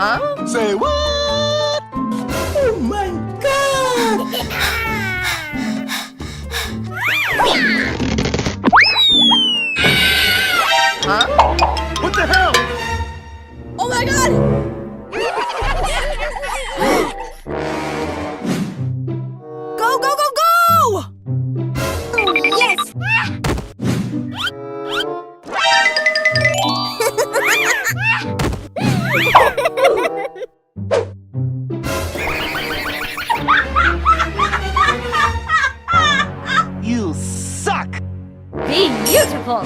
Huh? Say what? Oh my god! Huh? What the hell? Oh my god! Go, go, go, go! Oh, yes! You suck! Be beautiful!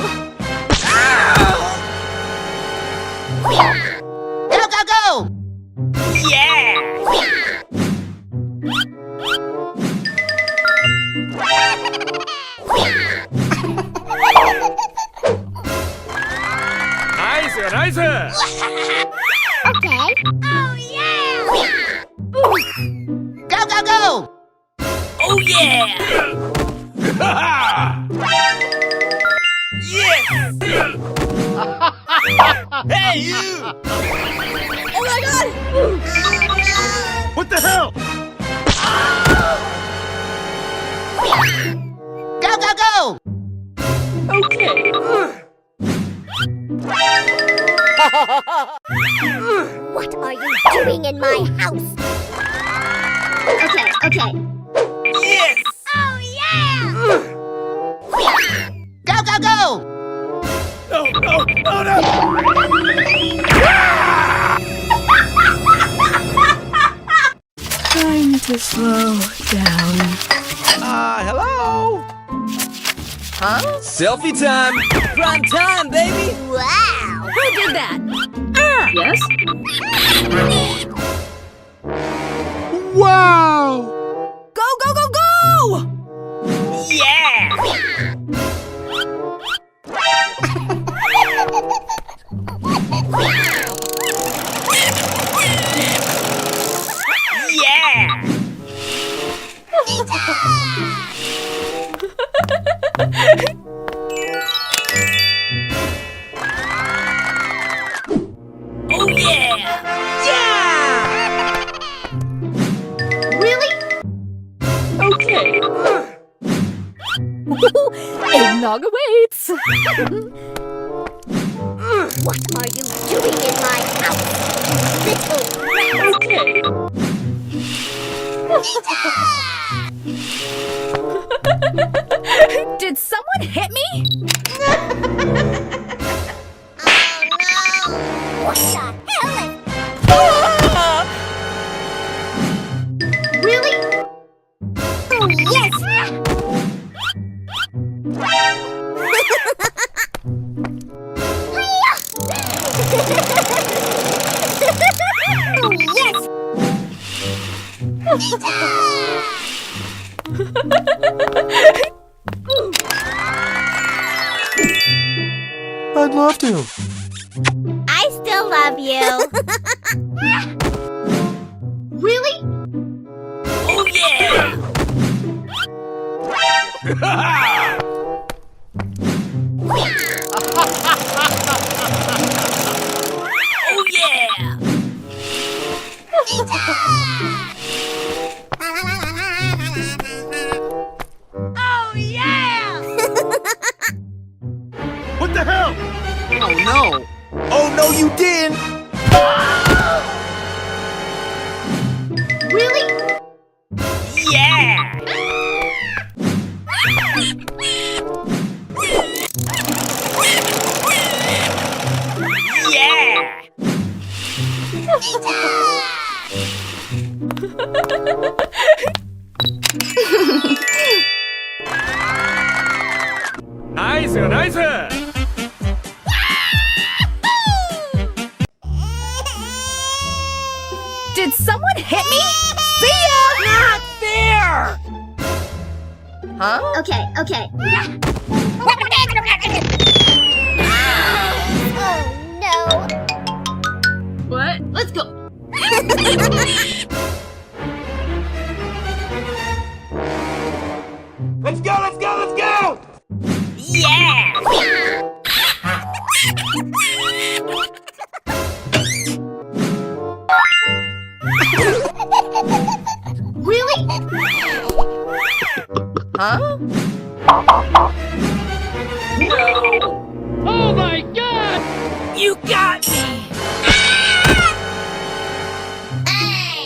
Go, go, go! Nice, nice! Okay. Oh, yeah! Go, go, go! Oh yeah! Yes! Hey, you! Oh my god! What the hell? Go, go, go! Okay. What are you doing in my house? Okay, okay. Yes! Oh, yeah! Go, go, go! No, no, no, no! Time to slow down. Hello? Huh? Selfie time! Prime time, baby! Wow! Who did that? Yes? Wow! Go, go, go, go! Oh yeah! Really? Okay. Eggnog awaits. What are you doing in my house? Little rat! Okay. Did someone hit me? What the hell is... Ah! Really? Oh, yes! Oh, yes! I'd love to. I still love you. Really? Oh yeah! Oh yeah! Oh, yeah! What the hell? Oh no! Oh no, you didn't! Really? Nice, nice! Did someone hit me? See ya! Not fair! Huh? Okay, okay. Oh, no. What? Let's go. Let's go, let's go, let's go! Huh? Oh my god! You got me!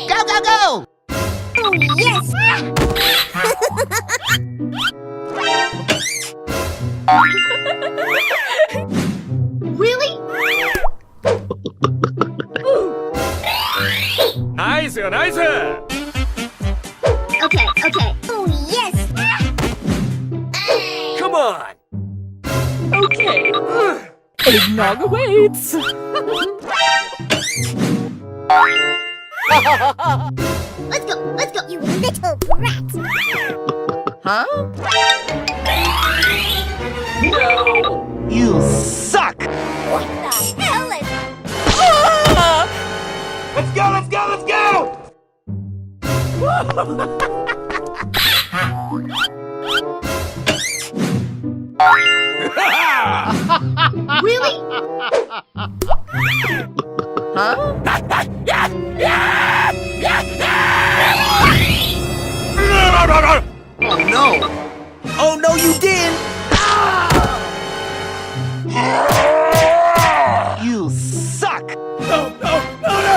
Go, go, go! Oh, yes! Really? Nice, nice. Okay, okay. Oh, yes! Come on. Okay. Eggnog awaits! Let's go, you little brat! Huh? You suck! What the hell is... Let's go, let's go, let's go! Really? Huh? Oh no! Oh no, you didn't! You suck! No, no, no, no!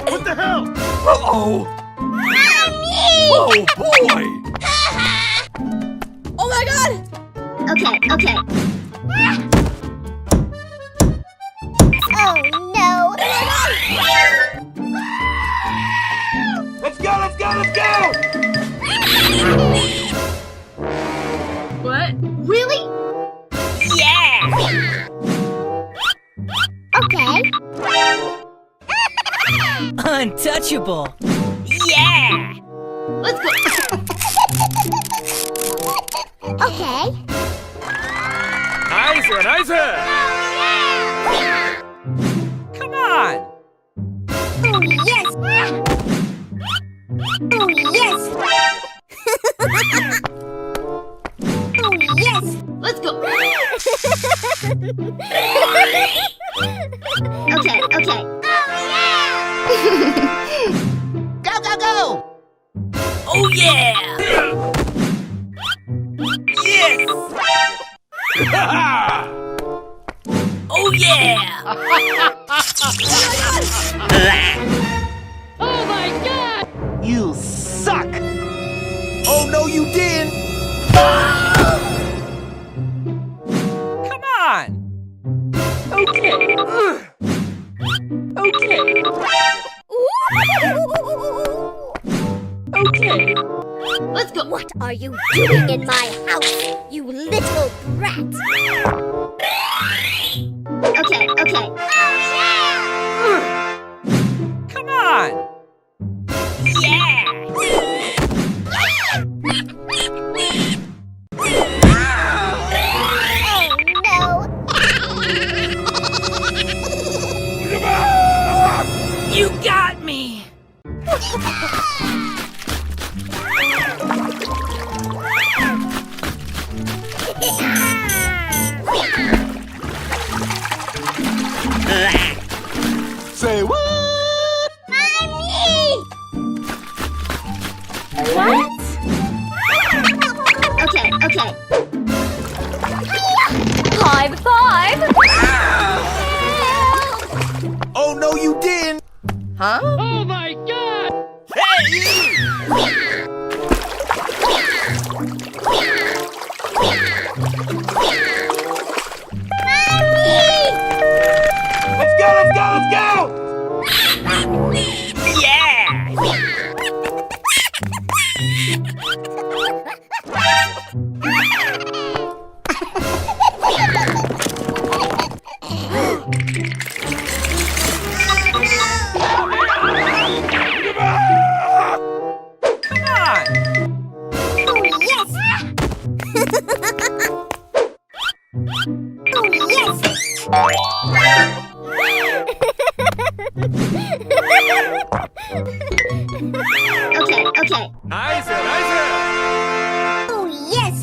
What the hell? Uh-oh! Oh boy! Oh my god! Okay, okay. Oh no! Let's go, let's go, let's go! What? Really? Yeah! Okay. Untouchable! Yeah! Let's go. Okay. Nice, nice. Come on! Oh yes. Oh yes. Oh yes. Let's go. Okay, okay. Go, go, go! Oh yeah! Yes! Oh yeah! Oh my god! You suck! Oh no, you didn't! Come on! Okay. Okay. Okay. Let's go. What are you doing in my house, you little brat? Okay, okay. Come on! Yeah! Oh You got me! Say what? What? Okay, okay. High five! Oh no, you didn't! Huh? Oh my god! Hey, you! Let's go, let's go, let's go! Yeah! Come on! Oh yes. Oh yes. Okay, okay. Nice, nice. Oh yes.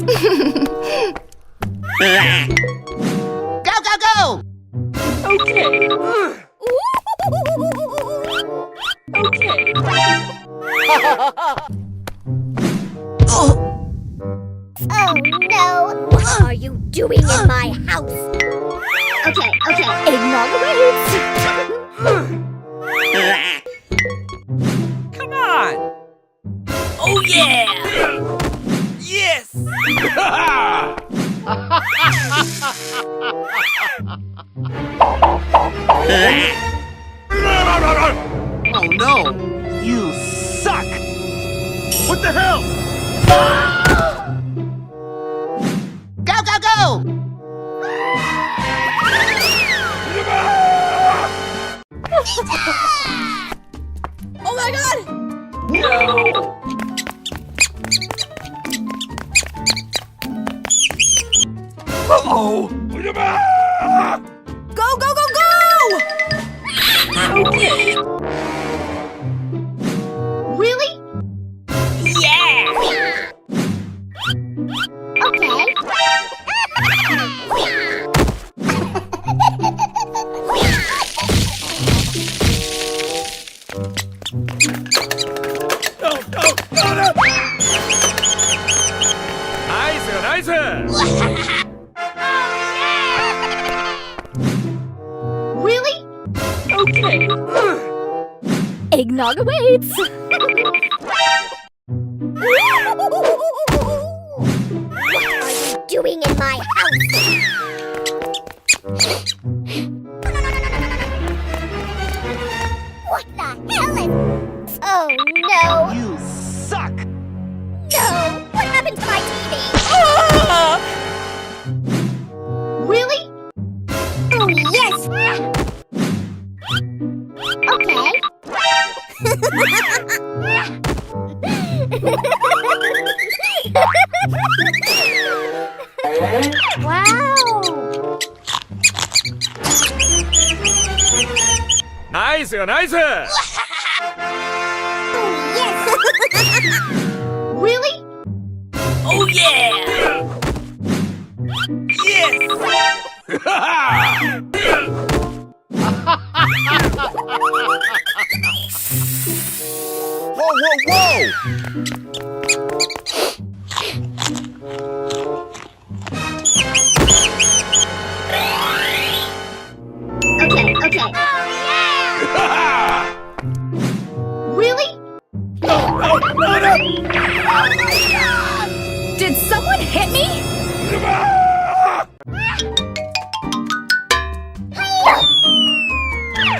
Go, go, go! Okay. Ooh. Oh no! What are you doing in my house? Okay, okay. Eggnog awaits. Come on! Oh yeah! Yes! Oh no! You suck! What the hell? Go, go, go! Oh my god! Uh-oh! Go, go, go, go! Okay. Really? Yeah! Okay. No, no, no, no! Nice, nice! Really? Okay. Eggnog awaits. What are you doing in my house? What the hell is... Oh no! You suck! No! What happened to my TV? Ah! Really? Oh yes! Okay. Wow! Nice, nice! Oh yes! Really? Oh yeah! Yes! Whoa, whoa, whoa! Okay, okay. Really? Did someone hit me?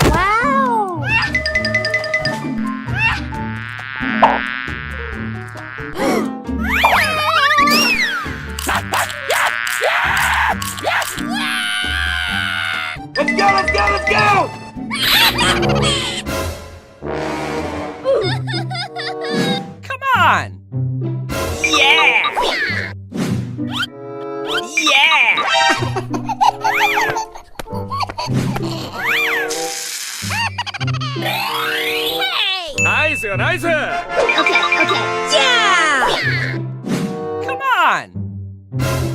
Wow! Let's go, let's go, let's go! Come on! Yeah! Yeah! Hey! Nice, nice! Okay, okay. Yeah! Come on!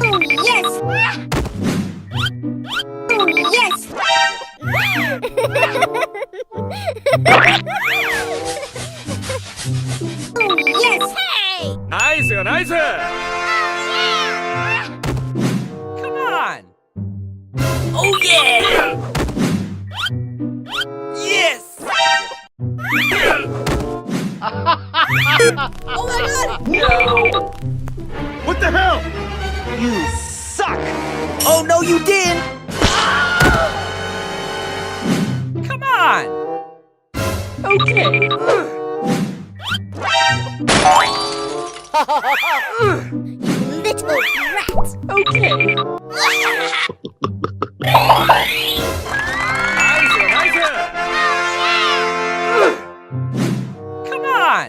Oh yes! Oh yes! Oh yes! Hey! Nice, nice! Come on! Oh yeah! Yes! Oh my god! What the hell? You suck! Oh no, you didn't! Come on! Okay. Little rat! Okay. Nice, nice! Come on!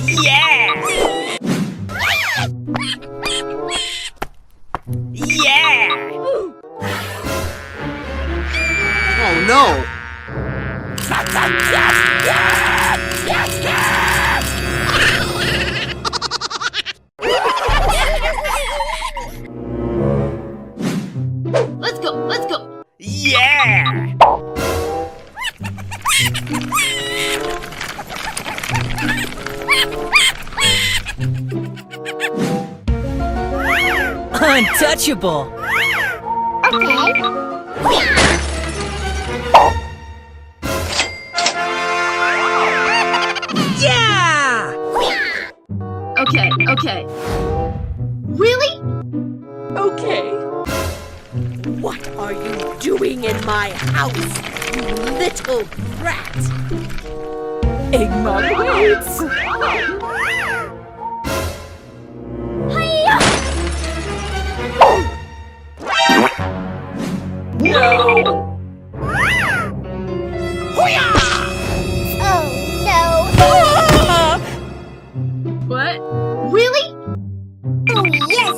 Yeah! Yeah! Oh no! Let's go! Let's go! Untouchable. Okay. Yeah! Okay, okay. Really? Okay. What are you doing in my house, you little brat? Eggnog waits. Hiya! No. Oh no! What? Really? Oh yes!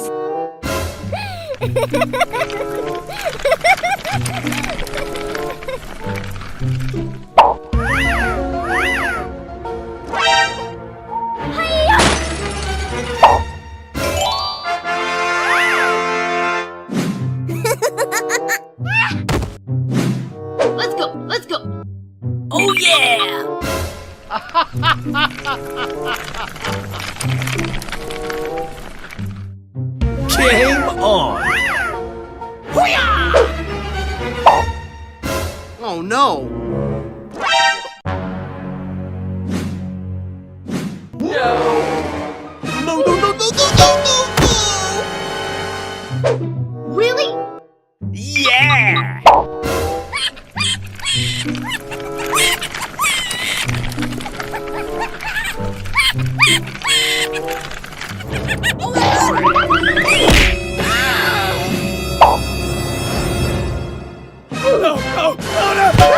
Let's go. Let's go. Oh yeah! Game on! Oh no! No. No, no, no, no, no, no, no, Really? Yeah! No, no, no, no!